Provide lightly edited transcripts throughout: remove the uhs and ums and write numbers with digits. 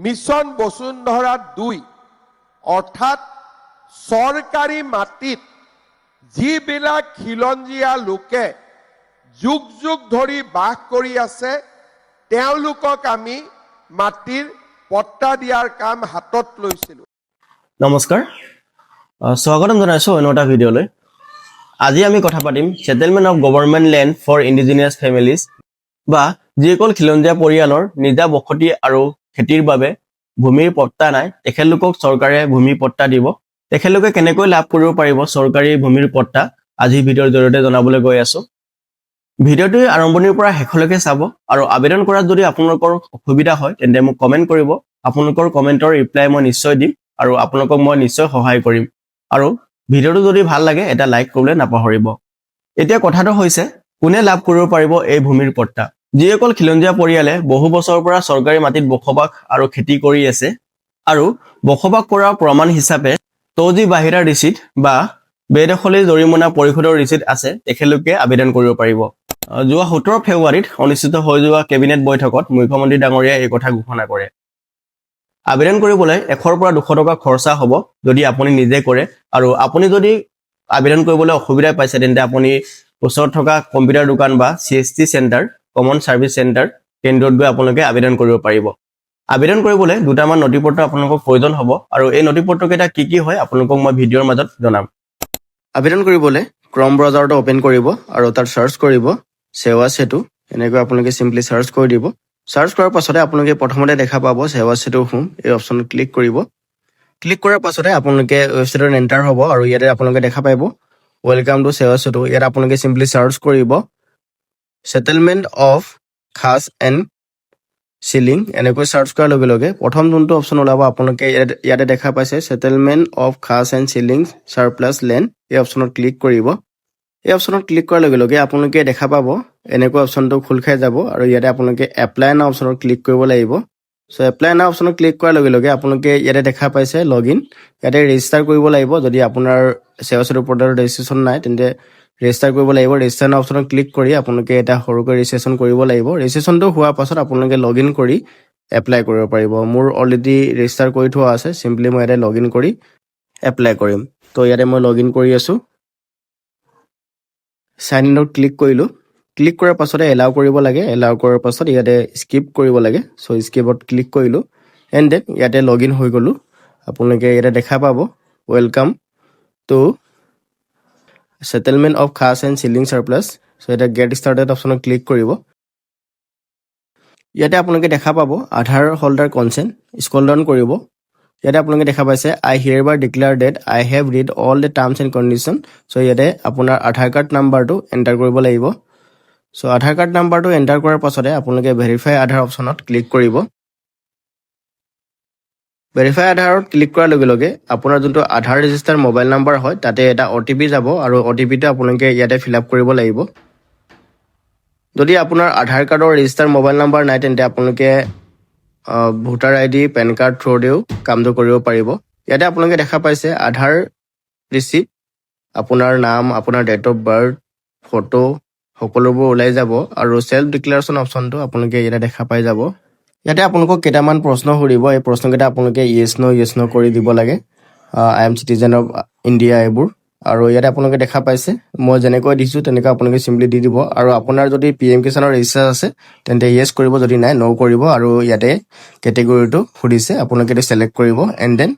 Mission বসুন্ধৰা 2 অৰ্থাৎ চৰকাৰী মাটিত যিবিলাক খিলঞ্জীয়া লোকে যুগ যুগ ধৰি বাস কৰি আছে তেওঁলোকক আমি মাটিৰ পট্টা দিয়াৰ কাম হাতত লৈছিলোঁ। নমস্কাৰ, স্বাগতম জনাইছোঁ অন্য এটা ভিডিঅ'লৈ। আজি আমি কথা পাতিম settlement of government land for indigenous families বা যিসকল খিলঞ্জীয়া পৰিয়ালৰ নিজা বসতি আৰু খেতিৰ বাবে ভূমিৰ পট্টা নাই, তেখেতলোকক চৰকাৰে ভূমি পট্টা দিব। তেখেতলোকে কেনেকৈ লাভ কৰিব পাৰিব চৰকাৰী ভূমিৰ পট্টা, আজি ভিডিঅ'ৰ জৰিয়তে জনাবলৈ গৈ আছোঁ। ভিডিঅ'টো আৰম্ভণিৰ পৰা শেষলৈকে চাব আৰু আবেদন কৰাত যদি আপোনালোকৰ অসুবিধা হয় তেন্তে মোক কমেণ্ট কৰিব। আপোনালোকৰ কমেণ্টৰ ৰিপ্লাই মই নিশ্চয় দিম আৰু আপোনালোকক মই নিশ্চয় সহায় কৰিম। আৰু ভিডিঅ'টো যদি ভাল লাগে এটা লাইক কৰিবলৈ নাপাহৰিব। এতিয়া কথাটো হৈছে, কোনে লাভ কৰিব পাৰিব এই ভূমিৰ পট্টা? যিসকল খিলঞ্জীয়া পৰিয়ালে বহু বছৰৰ পৰা চৰকাৰী মাটিত বসবাস আৰু খেতি কৰি আছে আৰু বসবাস কৰাৰ প্ৰমাণ হিচাপে তৌজি বাহিৰা ৰিচিট বা বেদখলী জৰিমনা পৰিশোধৰ ৰিচিট আছে, তেখেতলোকে আবেদন কৰিব পাৰিব। যোৱা 17 ফেব্ৰুৱাৰীত অনুষ্ঠিত হৈ যোৱা কেবিনেট বৈঠকত মুখ্যমন্ত্ৰী ডাঙৰীয়াই এই কথা ঘোষণা কৰে। আবেদন কৰিবলৈ 100 পৰা 200 টকা খৰচা হ'ব যদি আপুনি নিজে কৰে, আৰু আপুনি যদি আবেদন কৰিবলৈ অসুবিধা পাইছে তেন্তে আপুনি ওচৰত থকা কম্পিউটাৰ দোকান বা CST centre, common service centre কেন্দ্ৰত গৈ আপোনালোকে আবেদন কৰিব পাৰিব। আবেদন কৰিবলৈ দুটামান নথিপত্ৰ আপোনালোকক প্ৰয়োজন হ'ব, আৰু এই নথিপত্ৰকেইটা কি কি হয় আপোনালোকক মই ভিডিঅ'ৰ মাজত জনাম। আবেদন কৰিবলৈ ক্ৰম ব্ৰাউজাৰটো অ'পেন কৰিব আৰু তাত চাৰ্চ কৰিব সেৱা সেতু। এনেকৈ আপোনালোকে চিম্পলি চাৰ্চ কৰি দিব। চাৰ্চ কৰাৰ পাছতে আপোনালোকে প্ৰথমতে দেখা পাব সেৱা সেতু হোম, এই অপশ্যনত ক্লিক কৰিব। ক্লিক কৰাৰ পাছতে আপোনালোকে ৱেবছাইটত এণ্টাৰ হ'ব আৰু ইয়াতে আপোনালোকে দেখা পাব ৱেলকাম টু সেৱা সেতু। ইয়াত আপোনালোকে চিম্পলি চাৰ্চ কৰিব সেটেলমেণ্ট অফ খাছ এণ্ড চিলিং। এনেকৈ চাৰ্চ কৰাৰ লগে লগে প্ৰথম যোনটো অপশ্যন ওলাব আপোনালোকে ইয়াতে দেখা পাইছে সেটেলমেণ্ট of Khas and ceiling চাৰপ্লাছ land, এই অপশ্যনত ক্লিক কৰিব। এই অপশ্যনত ক্লিক কৰাৰ লগে লগে আপোনালোকে দেখা পাব এনেকৈ অপশ্যনটো খোল খাই যাব আৰু ইয়াতে আপোনালোকে এপ্লাই নাও অপশ্যনত ক্লিক কৰিব লাগিব। চ' এপ্লাই নাও অপশ্যনত ক্লিক কৰাৰ লগে লগে আপোনালোকে ইয়াতে দেখা পাইছে লগ ইন, ইয়াতে ৰেজিষ্টাৰ কৰিব লাগিব। যদি আপোনাৰ সেৱা সেতু পৰ্টেলত ৰেজিষ্ট্ৰেশ্যন নাই তেন্তে ৰেজিষ্টাৰ কৰিব লাগিব। ৰেজিষ্টাৰ নাও অপশ্যনত ক্লিক কৰি আপোনালোকে এটা সৰুকৈ ৰেজিষ্ট্ৰেশ্যন কৰিব লাগিব। ৰেজিষ্ট্ৰেশ্যনটো হোৱাৰ পাছত আপোনালোকে লগ ইন কৰি এপ্লাই কৰিব পাৰিব। মোৰ অলৰেডি ৰেজিষ্টাৰ কৰি থোৱা আছে, চিম্পলি মই ইয়াতে লগ ইন কৰি এপ্লাই কৰিম। তো ইয়াতে মই লগ ইন কৰি আছোঁ। চাইন ইনত ক্লিক কৰিলোঁ। ক্লিক কৰাৰ পাছতে এলাউ কৰিব লাগে। এলাউ কৰাৰ পাছত ইয়াতে স্কিপ কৰিব লাগে। চ' স্কিপত ক্লিক কৰিলোঁ এণ্ড দেন ইয়াতে লগ ইন হৈ গ'লোঁ। আপোনালোকে ইয়াতে দেখা পাব welcome to settlement of Khas and ceiling surplus. So' ইয়াতে গেট ষ্টাৰ্টেড অপশ্যনত ক্লিক কৰিব। ইয়াতে আপোনালোকে দেখা পাব Aadhaar holder consent, scroll down কৰিব। ইয়াতে আপোনালোকে দেখা পাইছে I hereby declare that I have read all the terms and condition. So' ইয়াতে আপোনাৰ আধাৰ কাৰ্ড নাম্বাৰটো এণ্টাৰ কৰিব লাগিব। চ' আধাৰ কাৰ্ড নাম্বাৰটো এণ্টাৰ কৰাৰ পাছতে আপোনালোকে ভেৰিফাই আধাৰ অপশ্যনত ক্লিক কৰিব। ভেৰিফাই আধাৰত ক্লিক কৰাৰ লগে লগে আপোনাৰ যোনটো আধাৰ ৰেজিষ্টাৰ মোবাইল নাম্বাৰ হয় তাতে এটা OTP যাব, আৰু OTPটো আপোনালোকে ইয়াতে ফিল আপ কৰিব লাগিব। যদি আপোনাৰ আধাৰ কাৰ্ডৰ ৰেজিষ্টাৰ মোবাইল নাম্বাৰ নাই তেন্তে আপোনালোকে ভোটাৰ ID, পেন কাৰ্ড থ্ৰুদিও কামটো কৰিব পাৰিব। ইয়াতে আপোনালোকে দেখা পাইছে আধাৰ ৰিচিপ্ট, আপোনাৰ নাম, আপোনাৰ ডেট অফ বাৰ্থ, ফটো সকলোবোৰ ওলাই যাব, আৰু চেল্ফ ডিক্লেৰেশ্যন অপশ্যনটো আপোনালোকে ইয়াতে দেখা পাই যাব। ইয়াতে আপোনালোকক কেইটামান প্ৰশ্ন সুধিব। এই প্ৰশ্নকেইটা আপোনালোকে য়েছ ন' কৰি দিব লাগে। I am citizen of India এইবোৰ। আৰু ইয়াতে আপোনালোকে দেখা পাইছে মই যেনেকৈ দিছোঁ তেনেকৈ আপোনালোকে চিম্পলি দি দিব। আৰু আপোনাৰ যদি PM কিষাণৰ ৰেজিষ্টাৰ আছে তেন্তে য়েছ কৰিব, যদি নাই ন' কৰিব। আৰু ইয়াতে কেটেগৰীটো সুধিছে, আপোনালোকে এইটো ছিলেক্ট কৰিব এণ্ড দেন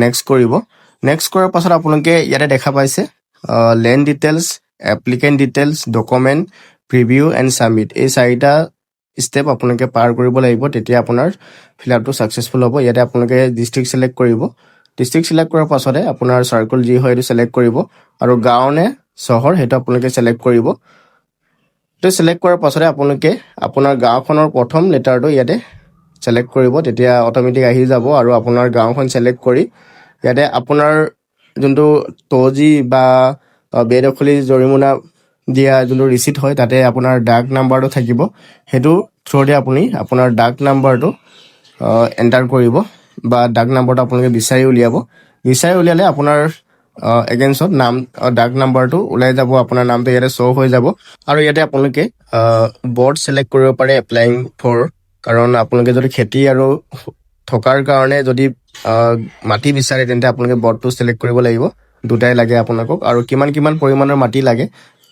নেক্সট কৰিব। নেক্সট কৰাৰ পাছত আপোনালোকে ইয়াতে দেখা পাইছে land details, applicant details, document, preview and submit. এই 4টা ষ্টেপ আপোনালোকে পাৰ কৰিব লাগিব, তেতিয়া আপোনাৰ ফিল আপটো ছাকচেছফুল হ'ব। ইয়াতে আপোনালোকে ডিষ্ট্ৰিক্ট ছিলেক্ট কৰিব। ডিষ্ট্ৰিক্ট ছিলেক্ট কৰাৰ পাছতে আপোনাৰ চাৰ্কল যি হয় এইটো ছিলেক্ট কৰিব, আৰু গাঁও নে চহৰ সেইটো আপোনালোকে ছিলেক্ট কৰিব। এইটো ছিলেক্ট কৰাৰ পাছতে আপোনালোকে আপোনাৰ গাঁওখনৰ প্ৰথম লেটাৰটো ইয়াতে ছিলেক্ট কৰিব, তেতিয়া অট'মেটিক আহি যাব। আৰু আপোনাৰ গাঁওখন ছিলেক্ট কৰি ইয়াতে আপোনাৰ যোনটো তৌজি বা বেদখলী জৰিমনা দিয়া যোনটো ৰিচিট হয় তাতে আপোনাৰ ডাক নাম্বাৰটো থাকিব, সেইটো থ্ৰুদি আপুনি আপোনাৰ ডাক নাম্বাৰটো এণ্টাৰ কৰিব, বা ডাক নাম্বাৰটো আপোনালোকে বিচাৰি উলিয়াব। বিচাৰি উলিয়ালে আপোনাৰ এগেইনষ্টত নাম ডাক নাম্বাৰটো ওলাই যাব, আপোনাৰ নামটো ইয়াতে শ্ব' হৈ যাব। আৰু ইয়াতে আপোনালোকে বৰ্ড ছিলেক্ট কৰিব পাৰে এপ্লাইং ফৰ, কাৰণ আপোনালোকে যদি খেতি আৰু থকাৰ কাৰণে যদি মাটি বিচাৰে তেন্তে আপোনালোকে বৰ্ডটো চিলেক্ট কৰিব লাগিব দুটাই লাগে আপোনালোকক আৰু কিমান পৰিমাণৰ মাটি লাগে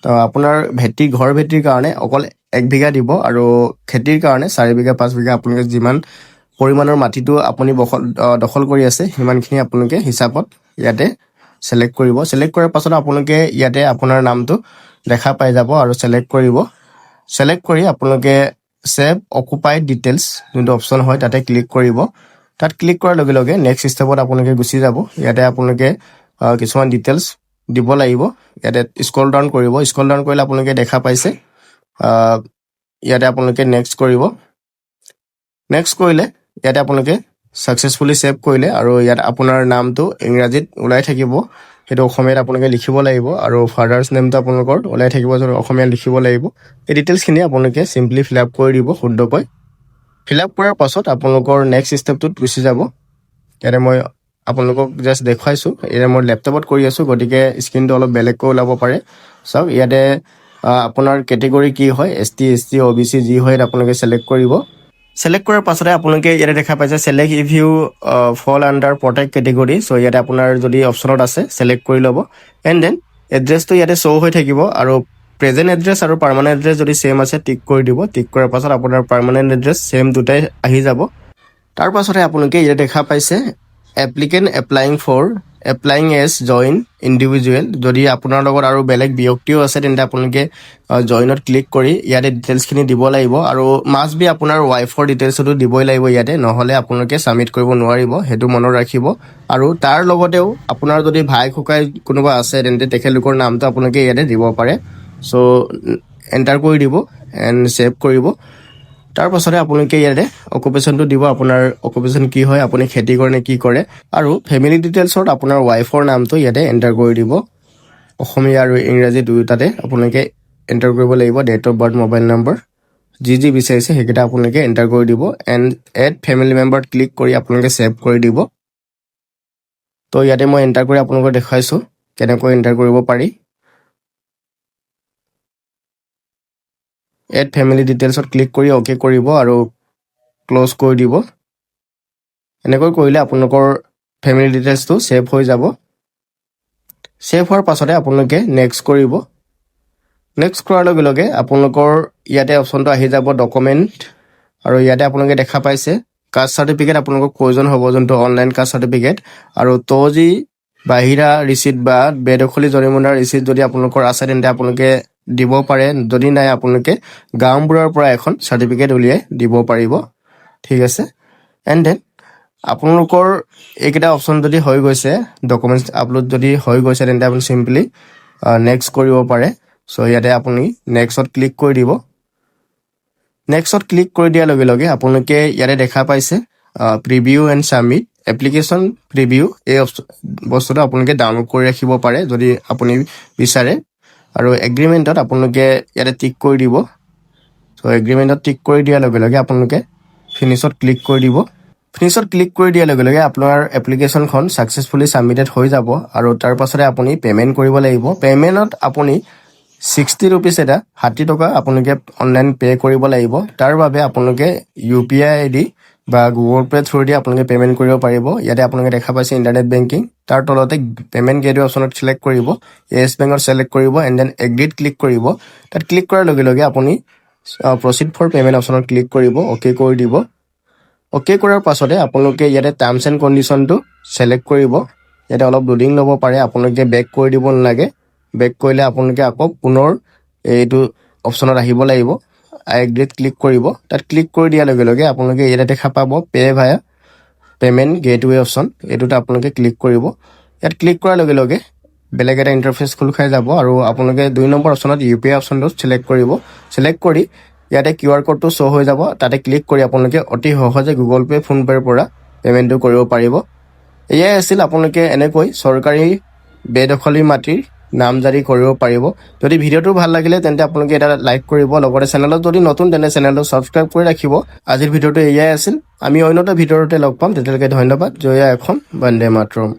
তো আপোনাৰ ঘৰ ভেটিৰ কাৰণে অকল 1 বিঘা দিব আৰু খেতিৰ কাৰণে 4 বিঘা 5 বিঘা আপোনালোকে যিমান পৰিমাণৰ মাটিটো আপুনি দখল কৰি আছে সিমানখিনি আপোনালোকে হিচাপত ইয়াতে সিলেক্ট কৰিব সিলেক্ট কৰাৰ পাছত আপোনালোকে ইয়াতে আপোনাৰ নামটো দেখা পাই যাব আৰু সিলেক্ট কৰিব সিলেক্ট কৰি আপোনালোকে সেভ অকুপাইড ডিটেইলছ যোনটো অপচন হয় তাতে ক্লিক কৰিব তাত ক্লিক কৰাৰ লগে লগে নেক্সট ষ্টেপত আপোনালোকে গুচি যাব ইয়াতে আপোনালোকে কিছুমান ডিটেইলছ দিব লাগিব ইয়াতে স্ক্ৰল ডাউন কৰিব স্ক্ৰল ডাউন কৰিলে আপোনালোকে দেখা পাইছে ইয়াতে আপোনালোকে নেক্সট কৰিব নেক্সট কৰিলে ইয়াতে আপোনালোকে সাকসেসফুলি সেভ কৰিলে আৰু ইয়াত আপোনাৰ নামটো ইংৰাজীত ওলাই থাকিব সেইটো অসমীয়াত আপোনালোকে লিখিব লাগিব আৰু ফাদাৰ্স নেমটো আপোনালোকৰ ওলাই থাকিব যদি অসমীয়াত লিখিব লাগিব এই ডিটেইলছখিনি আপোনালোকে সিম্পলি ফিল আপ কৰি দিব শুদ্ধকৈ ফিল আপ কৰাৰ পাছত আপোনালোকৰ নেক্সট ষ্টেপটোত গুচি যাব ইয়াতে মই আপোনালোকক জাস্ট দেখুৱাইছো ইয়াতে মই ল্যাপটপত কৰি আছো গতিকে স্ক্ৰীনটো অলপ বেলেগকৈ ওলাব পাৰে সব ইয়াতে আপোনাৰ কেটেগৰী কি হয় এসটি এসটি ওবিসি যি হয় আপোনালোকে সিলেক্ট কৰিব সিলেক্ট কৰাৰ পাছতে আপোনালোকে ইয়াতে দেখা পাইছে সিলেক্ট ইফ ইউ ফল আন্ডাৰ প্ৰটেক্ট কেটেগৰী সো ইয়াতে আপোনাৰ যদি অপচনত আছে সিলেক্ট কৰি ল'ব এণ্ড দেন এড্ৰেছটো ইয়াতে শ্ব' হৈ থাকিব আৰু প্ৰেজেন্ট এড্ৰেছ আৰু পাৰ্মানেন্ট এড্ৰেছ যদি সেম আছে টিক কৰি দিব টিক কৰাৰ পাছত আপোনাৰ পাৰ্মানেন্ট এড্ৰেছ সেম দুটাই আহি যাব তাৰ পাছতে আপোনালোকে ইয়াতে দেখা পাইছে applicant applying as joint individual যদি আপোনাৰ লগত আৰু বেলেগ ব্যক্তিও আছে তেন্তে আপোনালোকে জইনত ক্লিক কৰি ইয়াতে ডিটেইলছখিনি দিব লাগিব আৰু মাষ্ট বি আপোনাৰ ৱাইফৰ ডিটেইলছটো দিবই লাগিব ইয়াতে নহ'লে আপোনালোকে সাবমিট কৰিব নোৱাৰিব সেইটো মনত ৰাখিব আৰু তাৰ লগতেও আপোনাৰ যদি ভাই খুকাই কোনোবা আছে তেন্তে তেখেতলোকৰ নামটো আপোনালোকে ইয়াতে দিব পাৰে সো এন্টাৰ কৰি দিব এণ্ড সেভ কৰিব তাৰ পাছতে আপোনালোকে ইয়াতে অকুপেশ্যনটো দিব আপোনাৰ অকুপেশ্যন কি হয় আপুনি খেতি কৰে নে কি কৰে আৰু ফেমিলি ডিটেইলছত আপোনাৰ ৱাইফৰ নামটো ইয়াতে এন্টাৰ কৰি দিব অসমীয়া আৰু ইংৰাজী দুয়োটাতে আপোনালোকে এন্টাৰ কৰিব লাগিব date of birth mobile number যি বিচাৰিছে সেইকেইটা আপোনালোকে এন্টাৰ কৰি দিব এণ্ড এড ফেমিলি মেম্বাৰত ক্লিক কৰি আপোনালোকে সেভ কৰি দিব তো ইয়াতে মই এন্টাৰ কৰি আপোনালোকক দেখুৱাইছো কেনেকৈ এন্টাৰ কৰিব পাৰি এড ফেমিলি ডিটেইলছত ক্লিক কৰি ওকে কৰিব আৰু ক্লোজ কৰি দিব এনেকৈ কৰিলে আপোনালোকৰ ফেমিলি ডিটেইলছটো সেভ হৈ যাব সেভ হোৱাৰ পাছতে আপোনালোকে নেক্সট কৰিব নেক্সট কৰাৰ লগে লগে আপোনালোকৰ ইয়াতে অপচনটো আহি যাব ডকুমেন্ট আৰু ইয়াতে আপোনালোকে দেখা পাইছে কাষ্ট সাৰ্টিফিকেট আপোনালোকক প্ৰয়োজন হ'ব যোনটো অনলাইন কাষ্ট সাৰ্টিফিকেট আৰু তজি বাহিৰা ৰিসিট বা বেদখলি জৰিমনাৰ ৰিসিট যদি আপোনালোকৰ আছে তেন্তে আপোনালোকে দিব পাৰে যদি নাই আপোনালোকে গাঁওবুঢ়াৰ পৰা এখন সাৰ্টিফিকেট উলিয়াই দিব পাৰিব ঠিক আছে এণ্ড দেন আপোনালোকৰ এইকেইটা অপচন যদি হৈ গৈছে ডকুমেন্টছ আপলোড যদি হৈ গৈছে তেন্তে আপুনি সিম্পলি নেক্সট কৰিব পাৰে সো ইয়াতে আপুনি নেক্সটত ক্লিক কৰি দিব নেক্সটত ক্লিক কৰি দিয়াৰ লগে লগে আপোনালোকে ইয়াতে দেখা পাইছে preview and submit application preview এই বস্তুটো আপোনালোকে ডাউনলোড কৰি ৰাখিব পাৰে যদি আপুনি বিচাৰে আৰু এগ্ৰিমেণ্টত আপোনালোকে ইয়াতে টিক কৰি দিব সো এগ্ৰিমেণ্টত টিক কৰি দিয়াৰ লগে লগে আপোনালোকে ফিনিশত ক্লিক কৰি দিব ফিনিশত ক্লিক কৰি দিয়াৰ লগে লগে আপোনাৰ এপ্লিকেশ্যনখন সাকসেসফুলি সাবমিটেড হৈ যাব আৰু তাৰ পাছতে আপুনি পেমেন্ট কৰিব লাগিব পেমেন্টত আপুনি 60 rupees এটা 60 টকা আপোনালোকে অনলাইন পে কৰিব লাগিব তাৰ বাবে আপোনালোকে UPI ID বা Google Pay থ্ৰু দি আপোনালোকে পেমেন্ট কৰিব পাৰিব ইয়াতে আপোনালোকে দেখা পাইছে ইন্টাৰনেট বেংকিং তাৰ তলতে পেমেন্ট গেটৱে অপচনত সিলেক্ট কৰিব এছ বেংকৰ সিলেক্ট কৰিব এণ্ড দেন এগ্ৰিড ক্লিক কৰিব তাত ক্লিক কৰাৰ লগে লগে আপুনি প্ৰসিড ফৰ পেমেন্ট অপচনত ক্লিক কৰিব ওকে কৰি দিব ওকে কৰাৰ পাছতে আপোনালোকে ইয়াতে টাৰ্মছ এণ্ড কণ্ডিশ্যনটো সিলেক্ট কৰিব ইয়াতে অলপ লোডিং ল'ব পাৰে আপোনালোকে বেক কৰি দিব নালাগে বেক কৰিলে আপোনালোকে আকৌ পুনৰ এইটো অপচনত আহিব লাগিব আই এগ্ৰিড ক্লিক কৰিব তাত ক্লিক কৰি দিয়াৰ লগে লগে আপোনালোকে ইয়াতে দেখা পাব pay via payment gateway option এইটোত আপোনালোকে ক্লিক কৰিব ইয়াত ক্লিক কৰাৰ লগে লগে বেলেগ এটা ইন্টাৰফেস খোল খাই যাব আৰু আপোনালোকে 2 নম্বৰ অপচনত UPI অপচনটো সিলেক্ট কৰিব সিলেক্ট কৰি ইয়াতে QR কোডটো শ্ব' হৈ যাব তাতে ক্লিক কৰি আপোনালোকে অতি সহজে Google Pay ফোন পেৰ পৰা পেমেন্টটো কৰিব পাৰিব এয়াই আছিল আপোনালোকে এনেকৈ চৰকাৰী বেদখলি মাটিৰ নাম জাৰি কৰিব পাৰিব যদি ভিডিওটো ভাল লাগিলে তেন্তে আপোনালোকে এটা লাইক কৰিব লগতে চেনেলত যদি নতুন তেনে চেনেলটো সাবস্ক্ৰাইব কৰি ৰাখিব আজিৰ ভিডিওটো এয়াই আছিল আমি অন্য এটা ভিডিওতে লগ পাম তেতিয়ালৈকে ধন্যবাদ জয় অসম বন্দে মাতৰম